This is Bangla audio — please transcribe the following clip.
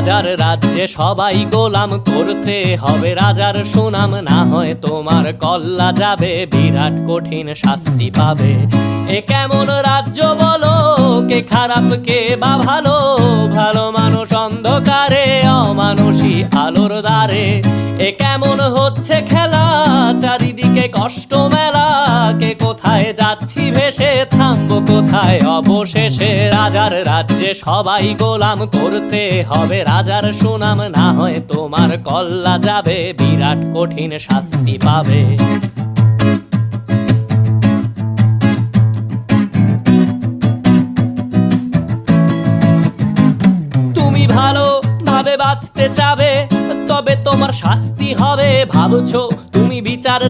রাজার রাজ্যে সবাই গোলাম, করতে হবে রাজার সুনাম, না হয় তোমার কল্লা যাবে, বিরাট কঠিন শাস্তি পাবে। এ কেমন রাজ্য বলো, কে খারাপ কে বা ভালো, ভালো মানুষ অন্ধকারে, অমানুষী আলোর দ্বারে। এ কেমন হচ্ছে খেলা, চারিদিকে কষ্ট মেলা, কে কোথায় যাচ্ছি ভেসে, থামবো কোথায় অবশেষে। রাজার রাজ্যে সবাই গোলাম, করতে হবে রাজার সুনাম, না হয় তোমার কল্লা যাবে, বিরাট কঠিন শাস্তি পাবে। তুমি ভালো ভাবে বাঁচতে চাবে, তবে তোমার শাস্তি হবে। ভাবছো তুমি বিচার